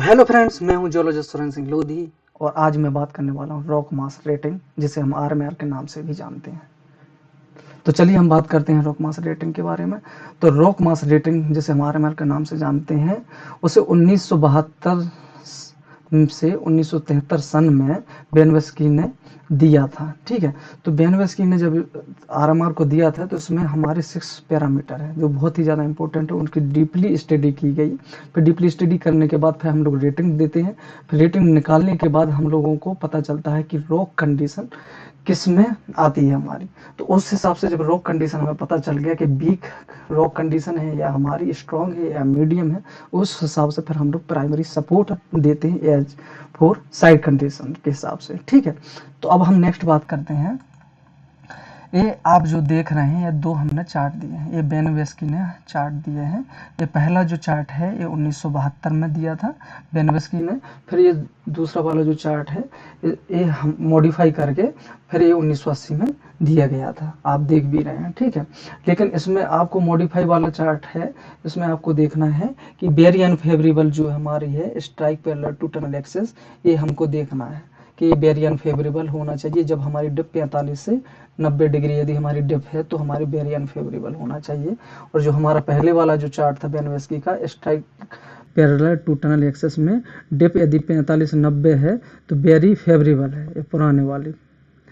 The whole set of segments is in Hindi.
हेलो फ्रेंड्स, मैं हूं जियोलॉजिस्ट सुरेंद्र सिंह लोधी और आज मैं बात करने वाला हूं रॉक मास रेटिंग, जिसे हम आरएमआर के नाम से भी जानते हैं। तो चलिए हम बात करते हैं रॉक मास रेटिंग के बारे में। तो रॉक मास रेटिंग, जिसे हम आरएमआर के नाम से जानते हैं, उसे 1972 से 1973 सन में बेनवेस्की ने दिया था। ठीक है, तो बेनवेस्की ने जब आरएमआर को दिया था तो इसमें हमारे 6 पैरामीटर है जो बहुत ही ज़्यादा इंपॉर्टेंट है, उनकी डीपली स्टडी की गई। फिर डीपली स्टडी करने के बाद फिर हम लोग रेटिंग देते हैं। फिर रेटिंग निकालने के बाद हम लोगों को पता चलता है कि रॉक कंडीशन किस में आती है हमारी। तो उस हिसाब से जब रॉक कंडीशन हमें पता चल गया कि वीक रॉक कंडीशन है या हमारी स्ट्रॉन्ग है या मीडियम है, उस हिसाब से फिर हम लोग प्राइमरी सपोर्ट देते हैं एज फॉर साइड कंडीशन के हिसाब से। ठीक है, तो अब हम नेक्स्ट बात करते हैं। ये आप जो देख रहे हैं, ये दो हमने चार्ट दिए हैं, ये बेनवेस्की ने चार्ट दिए हैं। ये पहला जो चार्ट है ये 1972 में दिया था बेनवेस्की ने। फिर ये दूसरा वाला जो चार्ट है ये हम मॉडिफाई करके फिर ये 1980 में दिया गया था, आप देख भी रहे हैं। ठीक है, लेकिन इसमें आपको मॉडिफाई वाला चार्ट है, इसमें आपको देखना है कि वेरी अनफेवरेबल जो हमारी है strike parallel to tunnel axis, ये हमको देखना है कि ये वेरी अनफेवरेबल होना चाहिए। जब हमारी डिप 45 से 90 डिग्री यदि हमारी डिप है तो हमारी वेरी अनफेवरेबल होना चाहिए। और जो हमारा पहले वाला जो चार्ट था बेनवेस्की का, strike parallel to tunnel axis में डिप यदि 45-90 है तो वेरी फेवरेबल है, ये पुराने वाली।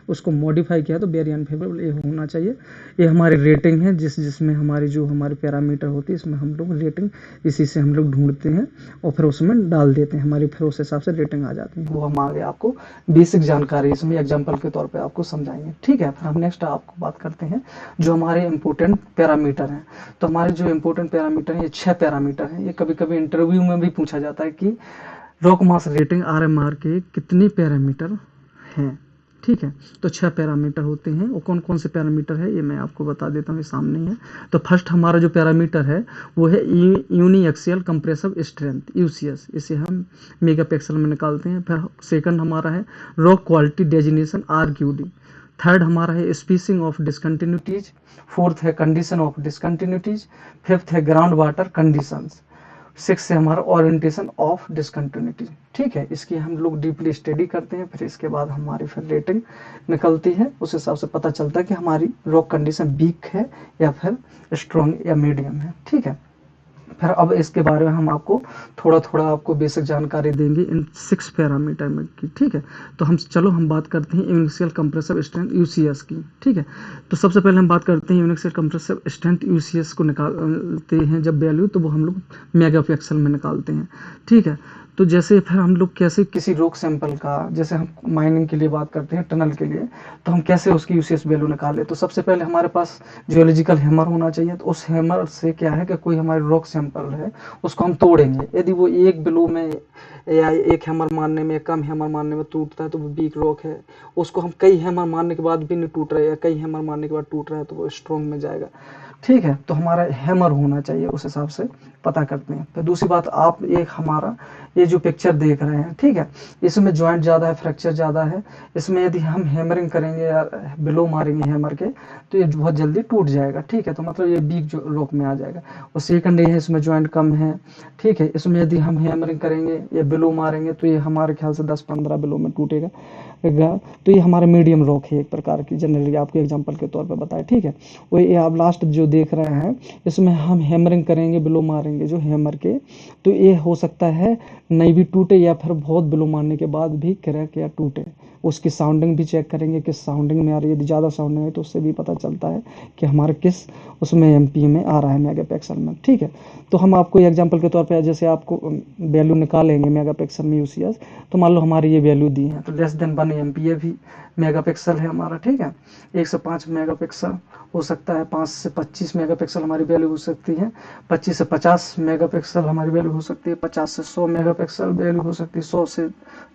उसको मॉडिफाई किया तो वेरी अनफेवरेबल ये होना चाहिए। ये हमारी रेटिंग है जिसमें हमारी जो हमारी पैरामीटर होती है, इसमें हम लोग रेटिंग इसी से हम लोग ढूंढते हैं और फिर उसमें डाल देते हैं हमारी, फिर उस हिसाब से रेटिंग आ जाती है। वो हम आगे आपको बेसिक जानकारी इसमें एग्जाम्पल के तौर पर आपको समझाएंगे। ठीक है, फिर हम नेक्स्ट आपको बात करते हैं जो हमारे इंपॉर्टेंट पैरामीटर हैं। तो हमारे जो इंपॉर्टेंट पैरामीटर हैं ये 6 पैरामीटर हैं। ये कभी कभी इंटरव्यू में भी पूछा जाता है कि रॉक मास रेटिंग आरएमआर के कितने पैरामीटर हैं। ठीक है, तो 6 पैरामीटर होते हैं। वो कौन कौन से पैरामीटर है ये मैं आपको बता देता हूँ, ये सामने है। तो फर्स्ट हमारा जो पैरामीटर है वो है uniaxial compressive strength, UCS, इसे हम मेगापिक्सल में निकालते हैं। फिर सेकंड हमारा है रॉक क्वालिटी डेजिनेशन, आरक्यूडी। थर्ड हमारा है स्पीसिंग ऑफ डिसकंटिन्यूटीज। फोर्थ है कंडीशन ऑफ डिसकंटिन्यूटीज। फिफ्थ है ग्राउंड वाटर कंडीशंस। 6 से हमारा ओरिएंटेशन ऑफ डिसकंटिन्यूटी। ठीक है, इसकी हम लोग डीपली स्टडी करते हैं, फिर इसके बाद हमारी फिर रेटिंग निकलती है। उस हिसाब से पता चलता है कि हमारी रॉक कंडीशन वीक है या फिर स्ट्रॉन्ग या मीडियम है। ठीक है, फिर अब इसके बारे में हम आपको थोड़ा थोड़ा आपको बेसिक जानकारी देंगे इन 6 पैरामीटर में की। ठीक है, तो हम बात करते हैं यूनिक्सियल कंप्रेसिव स्ट्रेंथ यूसीएस की। ठीक है, तो सबसे पहले हम बात करते हैं यूनिक्सियल कंप्रेसिव स्ट्रेंथ यूसीएस को निकालते हैं जब वैल्यू, तो वो हम लोग मेगापिक्सल में निकालते हैं। ठीक है, तो जैसे फिर हम लोग कैसे किसी रॉक सैंपल का, जैसे हम माइनिंग के लिए बात करते हैं टनल के लिए, तो हम कैसे उसकी यूसीएस वैल्यू निकालें। तो सबसे पहले हमारे पास जियोलॉजिकल हैमर होना चाहिए। तो उस हैमर से क्या है कि कोई हमारे रॉक सैंपल है उसको हम तोड़ेंगे। यदि वो एक बिलो में या एक हैमर मारने में, कम हैमर मारने में टूटता है तो वो वीक रॉक है। उसको हम कई हैमर मारने के बाद भी नहीं टूट रहा है या कई हैमर मारने के बाद टूट रहा है तो वो स्ट्रॉन्ग में जाएगा। ठीक है, तो हमारा हैमर होना चाहिए, उस हिसाब से पता करते हैं। तो दूसरी बात, आप एक हमारा ये जो पिक्चर देख रहे हैं, ठीक है, इसमें जॉइंट ज़्यादा है, फ्रैक्चर ज़्यादा है। इसमें यदि हम हैमरिंग करेंगे या बिलो मारेंगे हैमर के तो ये बहुत जल्दी टूट जाएगा। ठीक है, तो मतलब ये वीक जो रॉक में आ जाएगा। और सेकंड ये है, इसमें जॉइंट कम है। ठीक है, इसमें यदि हम हैमरिंग करेंगे या बिलो मारेंगे तो ये हमारे ख्याल से 10-15 बिलो में टूटेगा। तो ये हमारा मीडियम रॉक है एक प्रकार की, जनरली आपको एग्जांपल के तौर पे बताए। ठीक है, वो ये आप लास्ट जो देख रहे हैं इसमें हम हैमरिंग करेंगे, बिलो मारेंगे जो हैमर के, तो ये हो सकता है नहीं भी टूटे या फिर बहुत बिलो मारने के बाद भी क्रैक या टूटे। उसकी साउंडिंग भी चेक करेंगे किस साउंडिंग में आ रही है। यदि ज़्यादा साउंडिंग है तो उससे भी पता चलता है कि हमारे किस उसमें एमपी में आ रहा है, मेगापिक्सल में। ठीक है, तो हम आपको एग्जांपल के तौर पे जैसे आपको वैल्यू निकालेंगे मेगापिक्सल में यूसीएस, तो मान लो हमारी ये वैल्यू दी है तो लेस देन 1 एमपी भी मेगापिक्सल है हमारा। ठीक है, 1 से 5 मेगापिक्सल हो सकता है, 5 से 25 मेगापिक्सल हमारी वैल्यू हो सकती है, 25 से 50 मेगापिक्सल हमारी वैल्यू हो सकती है, 50 से 100 मेगापिक्सल वैल्यू हो सकती है, 100 से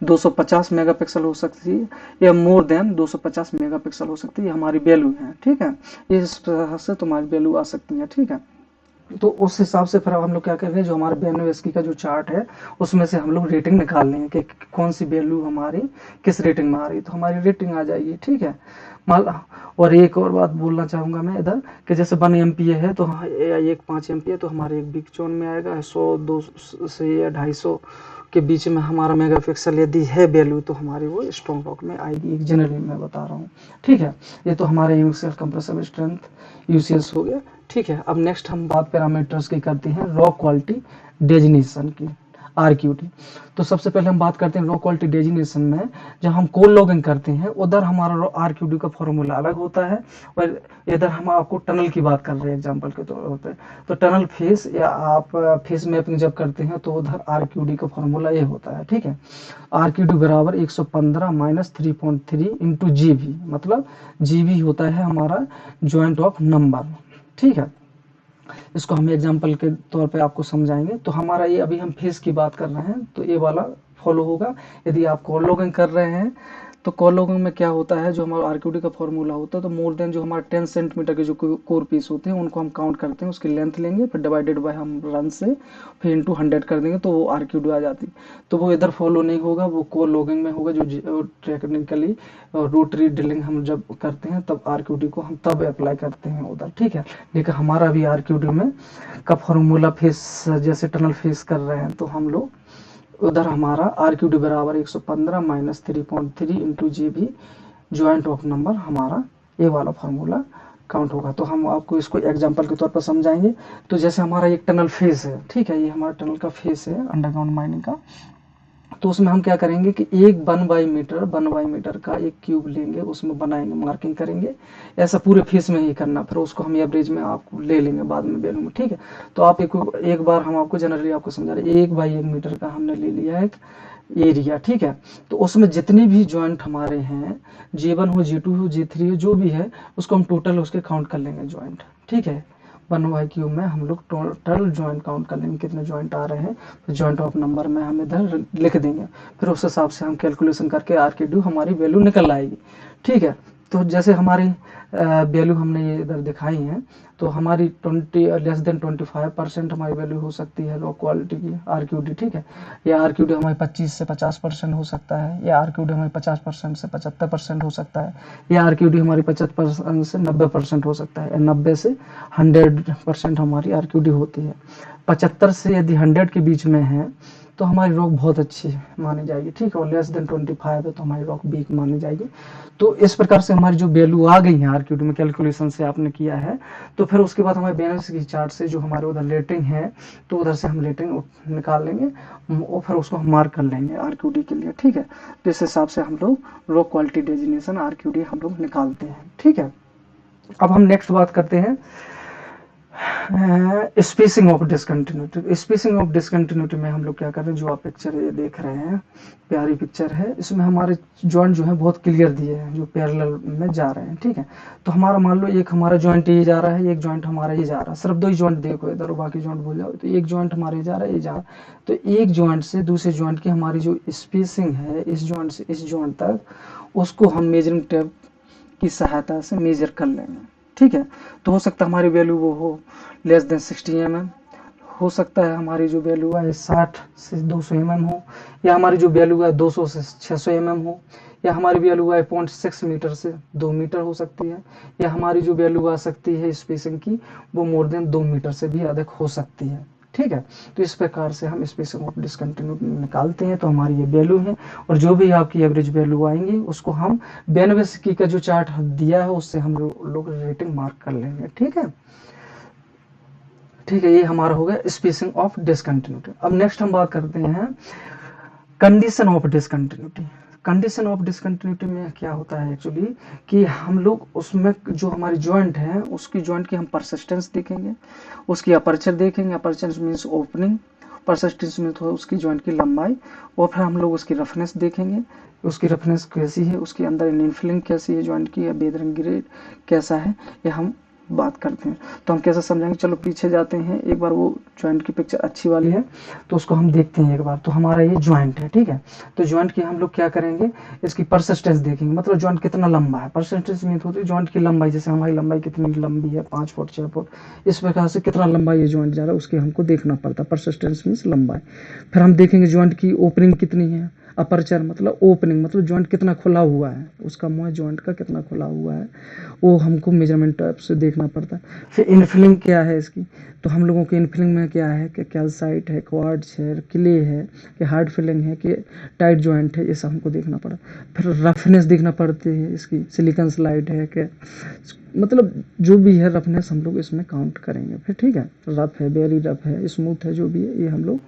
250 मेगापिक्सल हो सकती है, या मोर देन 250 मेगापिक्सल हो सकती है, हमारी वैल्यू है। ठीक है, इस तरह से तुम्हारी वैल्यू आ सकती है। ठीक है, तो उस हिसाब से फिर हम लोग क्या कर रहे हैं, जो हमारे बेनवेस्की का जो चार्ट है उसमें से हम लोग रेटिंग निकाल लेंगे कि कौन सी वैल्यू हमारी किस रेटिंग में आ रही है, तो हमारी रेटिंग आ जाएगी। ठीक है, और एक और बात बोलना चाहूँगा मैं इधर कि जैसे 1 एमपीए है तो या 1 5 एमपीए तो हमारे एक बिग जोन में आएगा, 100 200 से या 250 के बीच में हमारा मेगापिक्सल यदि है वैल्यू तो हमारी वो स्ट्रॉन्ग रॉक में आएगी। एक जनरली मैं बता रहा हूँ, ठीक है। ये तो हमारे यूसीएल कंप्रेसिव स्ट्रेंथ यूसीएस हो गया, ठीक है। अब नेक्स्ट हम बात पैरामीटर्स की करते हैं, रॉक क्वालिटी डेजिनेशन की, आरक्यूडी। तो सबसे पहले हम बात करते हैं रॉक क्वालिटी डेजिनेशन में, जब हम कोल लॉगिंग करते हैं उधर हमारा आरक्यूडी का फॉर्मूला अलग होता है, और इधर हम आपको टनल की बात कर रहे हैं एग्जांपल के तौर पे। तो टनल फेस या आप फेस मैपिंग जब करते हैं तो उधर आरक्यूडी का फॉर्मूला ये होता है, ठीक है। आरक्यूडी बराबर 115 माइनस 3.3 इंटू जीबी, मतलब जीबी होता है हमारा जॉइंट ऑफ नंबर, ठीक है। इसको हम एग्जांपल के तौर पे आपको समझाएंगे। तो हमारा ये अभी हम फेस की बात कर रहे हैं तो ये वाला फॉलो होगा। यदि आप कॉल लॉगिंग कर रहे हैं तो कॉल लॉगिंग में क्या होता है, जो हमारा आरक्यूडी का फॉर्मूला होता है, तो मोर देन जो हमारा 10 सेंटीमीटर के जो कोर पीस होते हैं उनको हम काउंट करते हैं, उसकी लेंथ लेंगे, फिर डिवाइडेड बाय हम रन से फिर इंटू 100 कर देंगे तो वो आरक्यूडी आ जाती है। तो वो इधर फॉलो नहीं होगा, वो कॉल लॉगिंग में होगा, जो टेक्निकली रोटरी ड्रिलिंग हम जब करते हैं तब आरक्यूडी को हम तब अप्लाई करते हैं उधर, ठीक है। लेकिन हमारा भी आरक्यूडी में का फॉर्मूला फेस जैसे टनल फेस कर रहे हैं तो हम लोग उधर हमारा आरक्यूडी बराबर 115 minus 3.3 into GB joint of number, हमारा ये वाला फार्मूला काउंट होगा। तो हम आपको इसको एग्जांपल के तौर पर समझाएंगे। तो जैसे हमारा एक टनल फेस है, ठीक है, ये हमारा टनल का फेस है अंडरग्राउंड माइनिंग का। तो उसमें हम क्या करेंगे कि एक 1/मीटर का एक क्यूब लेंगे, उसमें बनाएंगे, मार्किंग करेंगे, ऐसा पूरे फेस में ही करना। फिर उसको हम एवरेज में आपको ले लेंगे बाद में वैल्यू में, ठीक है। तो आप एक बार हम आपको जनरली आपको समझा रहे हैं, 1/1 मीटर का हमने ले लिया है एरिया, ठीक है। तो उसमें जितने भी जॉइंट हमारे हैं, J1 हो, J2 हो, J3 हो, जो भी है उसको हम टोटल उसके काउंट कर लेंगे जॉइंट, ठीक है। 1/क्यूब में हम लोग टोटल जॉइंट काउंट कर लेंगे कितने जॉइंट आ रहे हैं, तो जॉइंट ऑफ नंबर में हम इधर लिख देंगे। फिर उस हिसाब से हम कैलकुलेशन करके आरक्यूडी हमारी वैल्यू निकल आएगी, ठीक है। तो जैसे हमारी वैल्यू हमने ये इधर दिखाई है, तो हमारी 25% हमारी वैल्यू हो सकती है लो क्वालिटी की आरक्यूडी, ठीक है। या आरक्यूडी हमारी 25 से 50% हो सकता है, या आरक्यूडी हमारी 50% से 75% हो सकता है, या आरक्यूडी हमारी 75% से 90% हो सकता है, 90 से 100% हमारी आरक्यूडी होती है। 75 से यदि 100 के बीच में है तो हमारी रॉक बहुत अच्छी मानी जाएगी, ठीक है। और लेस देन 25 है तो हमारी रॉक वीक मानी जाएगी। तो इस प्रकार से हमारी जो वैल्यू आ गई है आरक्यूडी में, कैलकुलेशन से आपने किया है, तो फिर उसके बाद हमारे बैलेंस की चार्ट से जो हमारे उधर रेटिंग है तो उधर से हम रेटिंग निकाल लेंगे और फिर उसको हम मार्क कर लेंगे आरक्यूडी के लिए, ठीक है। तो इस हिसाब से हम लोग रॉक क्वालिटी डेजिनेशन आरक्यूडी हम लोग निकालते हैं, ठीक है। अब हम नेक्स्ट बात करते हैं spacing of discontinuity. Spacing of discontinuity में हम लोग क्या कर रहे हैं, जो आप पिक्चर ये देख रहे हैं, प्यारी पिक्चर है, इसमें हमारे जॉइंट जो है बहुत क्लियर दिए हैं जो पैरेलल में जा रहे हैं, ठीक है। तो हमारा मान लो एक हमारा जॉइंट ये जा रहा है, एक जॉइंट हमारा ये जा रहा है, सिर्फ दो ही जॉइंट देखो इधर और बाकी जॉइंट भूल जाओ। तो एक जॉइंट हमारे जा रहा है, ये जा रहा है, तो एक जॉइंट से दूसरे जॉइंट की हमारी जो स्पेसिंग है इस जॉइंट से इस जॉइंट तक, उसको हम मेजरिंग टेप की सहायता से मेजर कर लेंगे, ठीक है। तो हो सकता है हमारी वैल्यू वो हो लेस देन 60 mm, हो सकता है हमारी जो वैल्यू है 60 से 200 mm हो, या हमारी जो वैल्यू है 200 से 600 mm हो, या हमारी वैल्यू है 0.6 मीटर से 2 मीटर हो सकती है, या हमारी जो वैल्यू आ सकती है स्पेसिंग की वो मोर देन 2 मीटर से भी अधिक हो सकती है, ठीक है। तो इस प्रकार से हम स्पेसिंग ऑफ डिसकंटिन्यूटी निकालते हैं। तो हमारी ये वैल्यू है, और जो भी आपकी एवरेज वैल्यू आएंगी उसको हम 92 की का जो चार्ट दिया है उससे हम लोग रेटिंग मार्क कर लेंगे, ठीक है, ठीक है। ये हमारा हो गया स्पेसिंग ऑफ डिसकंटिन्यूटी। अब नेक्स्ट हम बात करते हैं condition of discontinuity. Condition of discontinuity में क्या होता है एक्चुअली कि हम लोग उसमें जो हमारी जॉइंट है उसकी जॉइंट की हम परसिस्टेंस देखेंगे, उसकी अपर्चर देखेंगे, अपर्चर मीन्स ओपनिंग, परसिस्टेंस में तो उसकी जॉइंट की लंबाई, और फिर हम लोग उसकी रफनेस देखेंगे, उसकी रफनेस कैसी है, उसके अंदर इनफिलिंग कैसी है जॉइंट की, या बेदरंग ग्रेड कैसा है, ये हम बात करते हैं। तो हम कैसे समझाएंगे, चलो पीछे जाते हैं, एक बार वो जॉइंट की पिक्चर अच्छी वाली है तो उसको हम देखते हैं एक बार। तो हमारा ये जॉइंट है, ठीक है। तो जॉइंट की हम लोग क्या करेंगे, इसकी परसिस्टेंस देखेंगे, मतलब जॉइंट कितना लंबा है। परसिस्टेंस मीन होती है जॉइंट की लंबाई, जैसे हमारी लंबाई कितनी लंबी है 5 फुट 6 फुट, इस प्रकार से कितना लंबा ये जॉइंट जा रहा है उसकी हमको देखना पड़ता है। परसिस्टेंस मीन्स लंबाई। फिर हम देखेंगे जॉइंट की ओपनिंग कितनी है, अपर्चर मतलब ओपनिंग, मतलब जॉइंट कितना खुला हुआ है, उसका मुंह जॉइंट का कितना खुला हुआ है, वो हमको मेजरमेंट टाइप से देखना पड़ता है। फिर इनफिलिंग क्या है इसकी, तो हम लोगों के इनफिलिंग में क्या है कि कैल्साइट है, क्वार्ट्ज है, क्ले है, कि हार्ड फिलिंग है, कि टाइट जॉइंट है, ये सब हमको देखना पड़ा। फिर रफनेस देखना पड़ती है इसकी, सिलिकॉन स्लाइड है, कि मतलब जो भी है रफनेस हम लोग इसमें काउंट करेंगे। फिर ठीक है, रफ है, वेरी रफ है, स्मूथ है, जो भी है ये हम लोग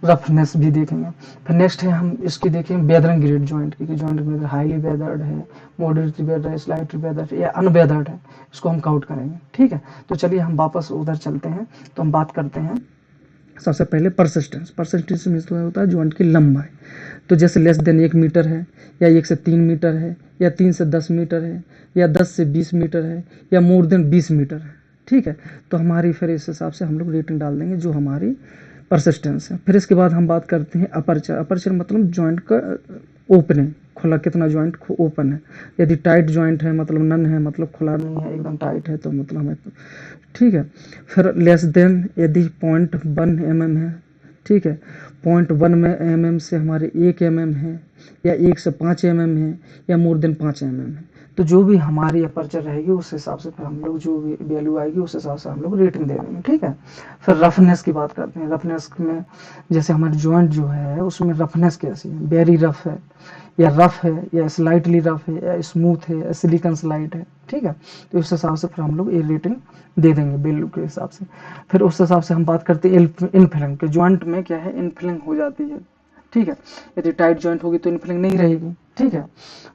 रफनेस भी देखेंगे। फिर नेक्स्ट है हम इसकी देखेंगे वेदरिंग ग्रेड जॉइंट की, जॉइंट में हाईली वेदर्ड है, मॉडरेटली वेदर्ड है, स्लाइटली वेदर्ड है या अनवेदर्ड है, इसको हम काउंट करेंगे। ठीक है, तो चलिए हम वापस उधर चलते हैं। तो हम बात करते हैं सबसे पहले परसिस्टेंस। परसिस्टेंस में होता है जॉइंट की लंबाई। तो जैसे लेस देन 1 मीटर है, या 1 से 3 मीटर है, या 3 से 10 मीटर है, या 10 से 20 मीटर है, या मोर देन 20 मीटर है। ठीक है, तो हमारी फिर इस हिसाब से हम लोग रेटिंग डाल देंगे जो हमारी परसिस्टेंस है। फिर इसके बाद हम बात करते हैं अपर्चर। अपर्चर मतलब जॉइंट का ओपनिंग, खुला कितना जॉइंट ओपन है। यदि टाइट जॉइंट है मतलब नन है, मतलब खुला नहीं है, एकदम टाइट है, तो मतलब हमें ठीक है। फिर लेस देन यदि 0.1 mm है, ठीक है, 0.1 में mm से हमारे 1 mm है, या 1 से 5 mm है, या मोर देन 5 mm है, तो जो भी हमारी अपर्चर रहेगी उस हिसाब से फिर हम लोग जो भी वैल्यू आएगी उस हिसाब से हम लोग रेटिंग दे देंगे। ठीक है, फिर रफनेस की बात करते हैं। रफनेस में जैसे हमारे जॉइंट जो है उसमें रफनेस कैसी है, वेरी रफ है, या रफ है, या स्लाइटली रफ है, या स्मूथ है, या सिलिकॉन स्लाइड है। ठीक है, तो इस हिसाब से फिर हम लोग ये रेटिंग दे देंगे वैल्यू के हिसाब से। फिर उस हिसाब से हम बात करते हैं इनफिलिंग के। जॉइंट में क्या है, इनफिलिंग हो जाती है। ठीक है, यदि टाइट जॉइंट होगी तो इनफिलिंग नहीं रहेगी। ठीक है,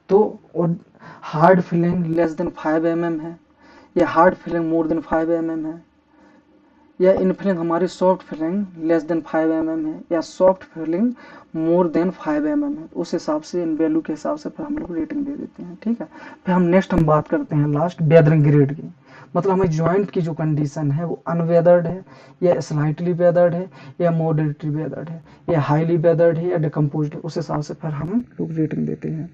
तो hard filling less than 5 mm है, या hard filling more than 5 mm है, या इनफिलिंग हमारी soft filling less than 5 mm है, या soft filling more than 5 mm है। उस हिसाब से इन वैल्यू के हिसाब से फिर हम लोग रेटिंग दे देते हैं। ठीक है, फिर हम नेक्स्ट हम बात करते हैं लास्ट वेदरिंग ग्रेड की। मतलब हमें जॉइंट की जो कंडीशन है वो अनवेदर्ड है, या स्लाइटली वेदर्ड है, या मॉडरेटली वेदर्ड है, या हाईली वेदर्ड है, या डिकम्पोज्ड है। उस हिसाब से फिर हम लोग रेटिंग देते हैं।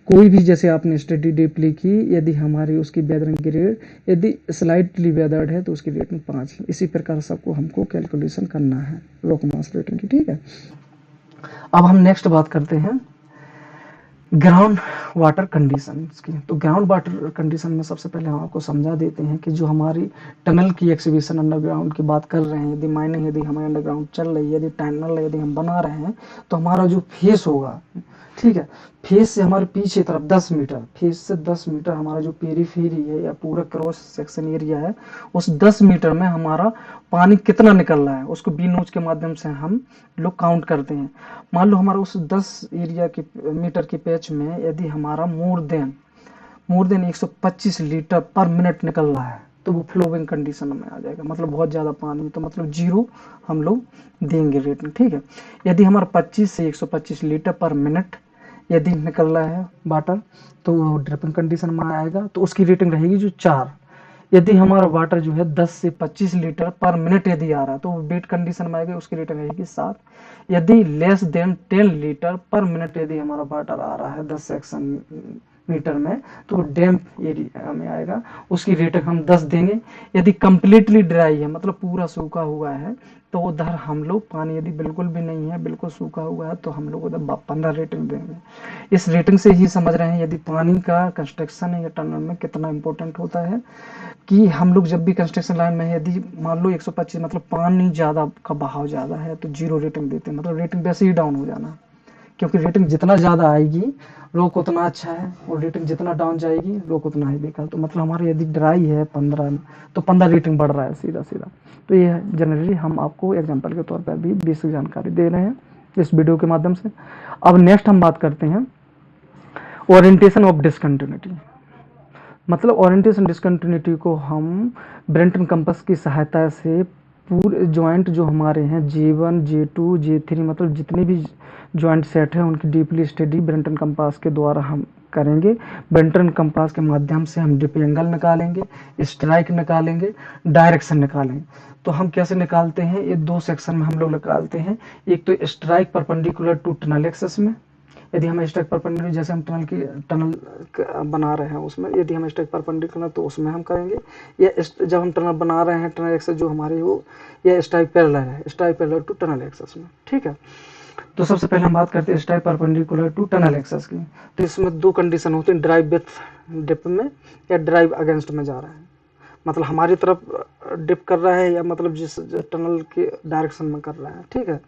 कोई भी जैसे आपने स्टडी डीपली की, यदि हमारी उसकी वेदरिंग ग्रेड यदि स्लाइटली वेदर्ड है तो उसकी रेटिंग 5 है। इसी प्रकार सबको हमको कैलकुलेशन करना है रॉक मास रेटिंग की। ठीक है, अब हम नेक्स्ट बात करते हैं ग्राउंड वाटर कंडीशन की। तो ग्राउंड वाटर कंडीशन में सबसे पहले हम आपको समझा देते हैं कि जो हमारी टनल की एक्सकेवेशन अंडरग्राउंड की बात कर रहे हैं, यदि माइनिंग यदि हमारे अंडरग्राउंड चल रही है, यदि टनल यदि हम बना रहे हैं, तो हमारा जो फेस होगा, ठीक है, फेस से हमारे पीछे तरफ 10 मीटर, फेस से 10 मीटर हमारा जो पेरीफेरी है या पूरा क्रॉस सेक्शन एरिया है, उस 10 मीटर में हमारा पानी कितना निकल रहा है उसको बी नोच के माध्यम से हम लोग काउंट करते हैं। मान लो हमारा उस 10 एरिया के मीटर के पैच में यदि हमारा मोर देन 125 लीटर पर मिनट निकल रहा है, तो वो फ्लोइंग कंडीशन में आ जाएगा, मतलब बहुत ज़्यादा पानी, तो मतलब 0 हम लोग देंगे रेटिंग। ठीक है, यदि हमारा 25 से 125 लीटर पर मिनट यदि निकल रहा है वाटर, तो वो ड्रिपिंग कंडीशन में आएगा, तो उसकी रेटिंग रहेगी जो 4। यदि हमारा वाटर जो है 10 से 25 लीटर पर मिनट यदि आ रहा है तो वो वेट कंडीशन में आएगी, उसकी रेटिंग रहेगी 7। यदि लेस देन 10 लीटर पर मिनट यदि हमारा वाटर आ रहा है 10 सेक्शन मीटर में, तो डैम्प एरिया में आएगा, उसकी रेटिंग हम 10 देंगे। यदि कंप्लीटली ड्राई है मतलब पूरा सूखा हुआ है, तो उधर हम लोग पानी यदि बिल्कुल भी नहीं है, बिल्कुल सूखा हुआ है, तो हम लोग उधर 15 रेटिंग देंगे। इस रेटिंग से ही समझ रहे हैं यदि पानी का कंस्ट्रक्शन या टनल में कितना इंपॉर्टेंट होता है, कि हम लोग जब भी कंस्ट्रक्शन लाइन में यदि मान लो 125 मतलब पानी ज़्यादा का बहाव ज़्यादा है, तो 0 रेटिंग देते हैं, मतलब रेटिंग वैसे ही डाउन हो जाना, क्योंकि रेटिंग जितना ज़्यादा आएगी रोक उतना अच्छा है, और रेटिंग जितना डाउन जाएगी रोक उतना ही बेकार। तो मतलब हमारा यदि ड्राई है 15 तो 15 रेटिंग बढ़ रहा है सीधा सीधा। तो ये जनरली हम आपको एग्जांपल के तौर पर भी बेसिक जानकारी दे रहे हैं इस वीडियो के माध्यम से। अब नेक्स्ट हम बात करते हैं ओरिएंटेशन ऑफ डिसकंटिन्यूटी। मतलब ओरिएंटेशन डिसकंटिन्यूटी को हम ब्रेंटन कंपास की सहायता से पूरे जॉइंट जो हमारे हैं J1 J2 J3 मतलब जितने भी जॉइंट सेट है उनकी डीपली स्टडी ब्रेंटन कंपास के द्वारा हम करेंगे। ब्रेंटन कंपास के माध्यम से हम डिप एंगल निकालेंगे, स्ट्राइक निकालेंगे, डायरेक्शन निकालेंगे। तो हम कैसे निकालते हैं, ये 2 सेक्शन में हम लोग निकालते हैं। एक तो strike perpendicular to tunnel axis में, यदि हम स्ट्राइक परपेंडिकुलर जैसे हम टनल बना रहे हैं उसमें यदि हम स्ट्राइक परपेंडिकुलर तो उसमें हम करेंगे, या जब हम टनल बना रहे हैं टनल एक्सिस जो हमारी हो, या स्ट्राइक पैरेलल है, strike parallel to tunnel axis में। ठीक है, तो सबसे पहले हम बात करते हैं strike perpendicular to tunnel axis की। तो इसमें दो कंडीशन होती हैं, ड्राइव विथ डिप में या ड्राइव अगेंस्ट में जा रहा है, मतलब हमारी तरफ डिप कर रहा है या मतलब जिस टनल के डायरेक्शन में कर रहा है, ठीक है।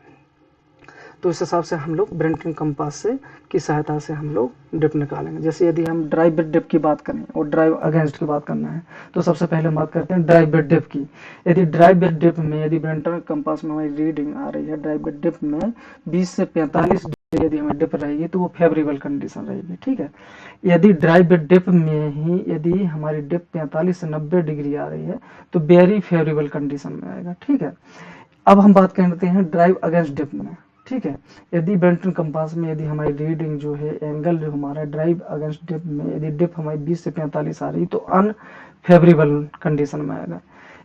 तो इस हिसाब से हम लोग ब्रेंटन कंपास से की सहायता से हम लोग डिप निकालेंगे। जैसे यदि हम ड्राइव विद डिप की बात करें और ड्राइव अगेंस्ट की बात करना है, तो सबसे पहले हम बात करते हैं ड्राइव विद डिप की। यदि ड्राइव विद डिप में यदि ब्रेंटन कंपास में हमारी रीडिंग आ रही है ड्राइव विद डिप में 20 से 45 डिग्री यदि हमें डिप रहेगी तो वो फेवरेबल कंडीशन रहेगी, ठीक है। यदि ड्राइव विद डिप में ही यदि हमारी डिप 45 से 90 डिग्री आ रही है तो वेरी फेवरेबल कंडीशन में आएगा, ठीक है। अब हम बात करते हैं ड्राइव अगेंस्ट डिप में, ठीक है। यदि ब्रेंटन कंपास में यदि हमारी रीडिंग जो है एंगल जो हमारा ड्राइव अगेंस्ट डिप में यदि डिप हमारी 20 से 45 आ रही तो अनफेवरेबल कंडीशन में आएगा।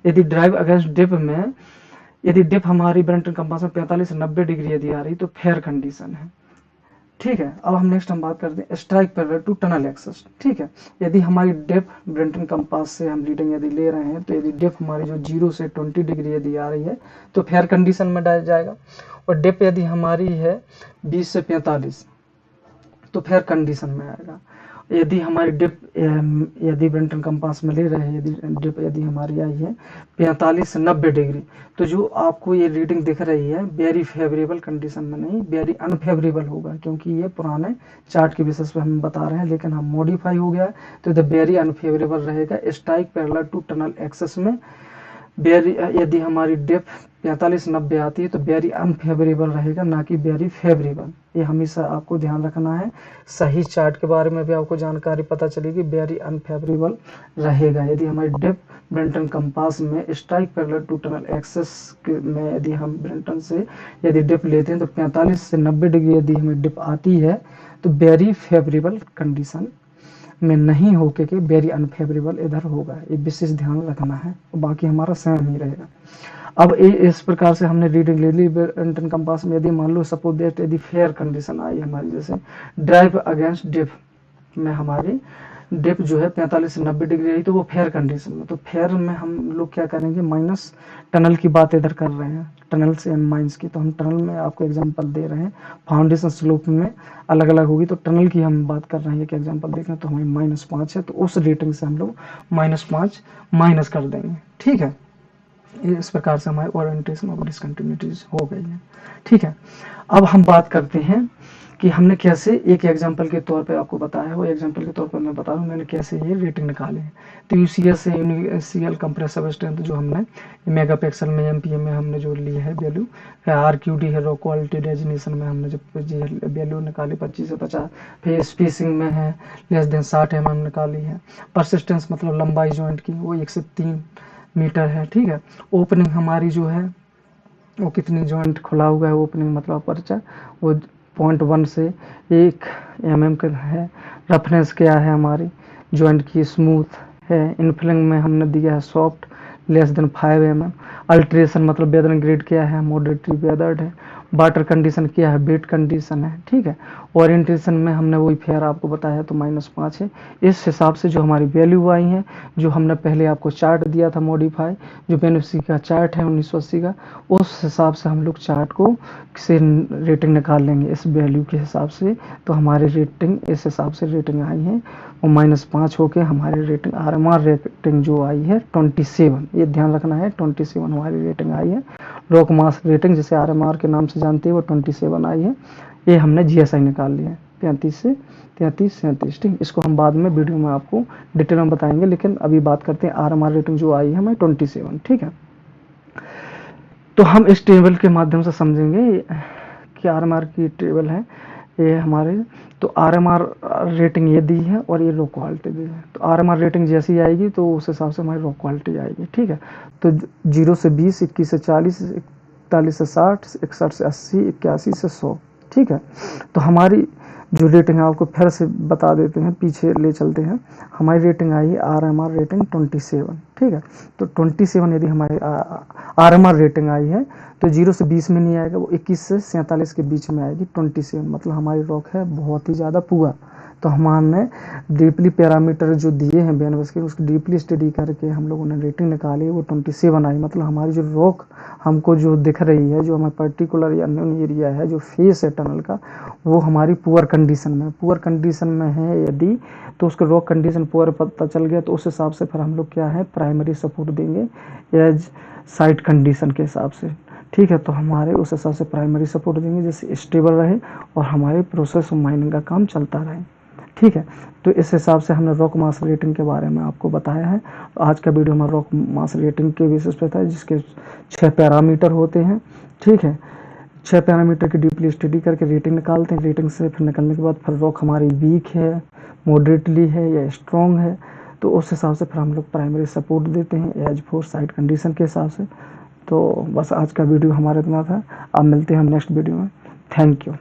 यदि ड्राइव अगेंस्ट डिप में यदि डिप हमारी ब्रेंटन कंपास में 45 से 90 डिग्री यदि आ रही तो फेयर कंडीशन है, ठीक है। अब हम बात करते हैं strike parallel to tunnel axis, ठीक है। यदि हमारी डिप ब्रेंटन कंपास से हम रीडिंग यदि ले रहे हैं तो यदि डिप हमारी जो 0 से 20 डिग्री यदि आ रही है तो फेयर कंडीशन में डाल जाएगा, और डिप यदि हमारी है 20 से 45 तो फेयर कंडीशन में आएगा। यदि हमारी डिप यदि ब्रेंटन कंपास में ले रहे हैं यदि डिप यदि हमारी आई है 45 से 90 डिग्री तो जो आपको ये रीडिंग दिख रही है वेरी फेवरेबल कंडीशन में नहीं, वेरी अनफेवरेबल होगा, क्योंकि ये पुराने चार्ट के बेसिस पे हम बता रहे हैं, लेकिन हम मॉडिफाई हो गया तो द वेरी अनफेवरेबल रहेगा strike parallel to tunnel axis में। वेरी यदि हमारी डिप 45-90 आती है तो वेरी अनफेवरेबल रहेगा, ना कि वेरी फेवरेबल। ये हमेशा आपको ध्यान रखना है, सही चार्ट के बारे में भी आपको जानकारी पता चलेगी, वेरी अनफेवरेबल रहेगा। यदि हमारी डिप ब्रेंटन कंपास में strike parallel to tunnel axis में यदि हम ब्रेंटन से यदि डिप लेते हैं तो 45 से 90 डिग्री यदि हमें डिप आती है तो वेरी फेवरेबल कंडीशन में नहीं होके के वेरी अनफेवरेबल इधर होगा, ये विशेष ध्यान रखना है, बाकी हमारा सेम ही रहेगा। अब इस प्रकार से हमने रीडिंग ले ली ब्रेंटन कंपास में। यदि मान लो सपोज दैट यदि फेयर कंडीशन आई हमारी, जैसे ड्राइव अगेंस्ट डिप में हमारी डिप जो है 45 से 90 डिग्री आई तो वो फेयर कंडीशन में, तो फेयर में हम लोग क्या करेंगे, माइनस टनल की बात इधर कर रहे हैं, टनल से माइनस की, तो हम टनल में आपको एग्जांपल दे रहे हैं। फाउंडेशन स्लोप में अलग अलग होगी, तो टनल की हम बात कर रहे हैं कि एग्जांपल देखें तो हमें -5 है, तो उस रेटिंग से हम लोग -5 माइनस कर देंगे, ठीक है। इस प्रकार से हमारी ओरिएंटेशन ऑफ डिसकंटिन्यूटीज हो गई है, ठीक है। अब हम बात करते हैं कि हमने कैसे एक एग्जांपल के तौर पे आपको बताया, वो एग्जांपल के तौर पे मैं बता रहा हूँ मैंने कैसे ये रेटिंग निकाले हैं। तो यूसीएस से यूनिसीएल कंप्रेसिव स्ट्रेंथ जो हमने मेगापिक्सल में एमपीएम में हमने जो ली है वैल्यू, आरक्यूडी है रॉ क्वालिटी डेजिनेशन में हमने जब वैल्यू निकाली 25 से 50, फिर स्पेसिंग में है <60 mm निकाली है। परसिस्टेंस मतलब लंबाई जॉइंट की वो 1 से 3 मीटर है, ठीक है। ओपनिंग हमारी जो है वो कितनी जॉइंट खुला हुआ है, ओपनिंग मतलब अपर्चर वो 0.1 से 1 mm का है। रफनेस क्या है हमारी जॉइंट की, स्मूथ है। इनफिलिंग में हमने दिया है सॉफ्ट <5 mm। अल्ट्रेशन मतलब वेदरिंग ग्रेड क्या है, मॉडरेटली वेदर्ड है। वाटर कंडीशन क्या है, वेट कंडीशन है, ठीक है। ओरिएंटेशन में हमने वही फेयर आपको बताया तो -5 है। इस हिसाब से जो हमारी वैल्यू आई है, जो हमने पहले आपको चार्ट दिया था मॉडिफाई, जो बेनिफिसी का चार्ट है 1980 का, उस हिसाब से हम लोग चार्ट को से रेटिंग निकाल लेंगे इस वैल्यू के हिसाब से। तो हमारी रेटिंग इस हिसाब से रेटिंग आई है और -5 होके हमारी रेटिंग आरएमआर रेटिंग जो आई है 27, ये ध्यान रखना है 27 हमारी रेटिंग आई है। रॉक मास रेटिंग जिसे आरएमआर के नाम से जानते हैं वो 27 आई है। ये हमने जीएसआई निकाल लिया है 35 से 33 37, ठीक। इसको हम बाद में वीडियो में आपको डिटेल में बताएंगे, लेकिन अभी बात करते हैं आरएमआर रेटिंग जो आई है हमें 27, ठीक है। तो हम इस टेबल के माध्यम से समझेंगे कि आरएमआर की टेबल है ये हमारे, तो आरएमआर रेटिंग ये दी है और ये लो क्वालिटी दी है। तो आरएमआर रेटिंग जैसी आएगी तो उस हिसाब से हमारी लो क्वालिटी आएगी, ठीक है। तो 0 से 20, 21 से 40, 41 से 60, 61 से 80, 81 से 100, ठीक है। तो हमारी जो रेटिंग है आपको फिर से बता देते हैं, पीछे ले चलते हैं। हमारी रेटिंग आई है आरएमआर रेटिंग 27, ठीक है। तो 27 यदि हमारी आरएमआर रेटिंग आई है तो 0 से 20 में नहीं आएगा, वो 21 से 47 के बीच में आएगी। 27 मतलब हमारी रॉक है बहुत ही ज़्यादा पुअर। तो हमने डीपली पैरामीटर जो दिए हैं बेनवस के, उसकी डीपली स्टडी करके हम लोगों ने रेटिंग निकाली, वो 27 आई। मतलब हमारी जो रॉक हमको जो दिख रही है, जो हमारा पर्टिकुलर या अननोन एरिया है, जो फेस है टनल का, वो हमारी पुअर कंडीशन में, पुअर कंडीशन में है यदि, तो उसका रॉक कंडीशन पुअर पता चल गया तो उस हिसाब से फिर हम लोग क्या है प्राइमरी सपोर्ट देंगे एज साइट कंडीशन के हिसाब से। ठीक है, तो हमारे उस हिसाब से प्राइमरी सपोर्ट देंगे जिससे स्टेबल रहे और हमारे प्रोसेस माइनिंग का काम चलता रहे। ठीक है, तो इस हिसाब से हमने रॉक मास रेटिंग के बारे में आपको बताया है। तो आज का वीडियो हमारा रॉक मास रेटिंग के बेसिस पे था, जिसके 6 पैरामीटर होते हैं। ठीक है, 6 पैरामीटर की डीपली स्टडी करके रेटिंग निकालते हैं। रेटिंग से फिर निकलने के बाद फिर रॉक हमारी वीक है, मॉडरेटली है या स्ट्रॉन्ग है, तो उस हिसाब से फिर हम लोग प्राइमरी सपोर्ट देते हैं एज फोर साइट कंडीशन के हिसाब से। तो बस आज का वीडियो हमारे इतना था। अब मिलते हैं हम नेक्स्ट वीडियो में। Thank you.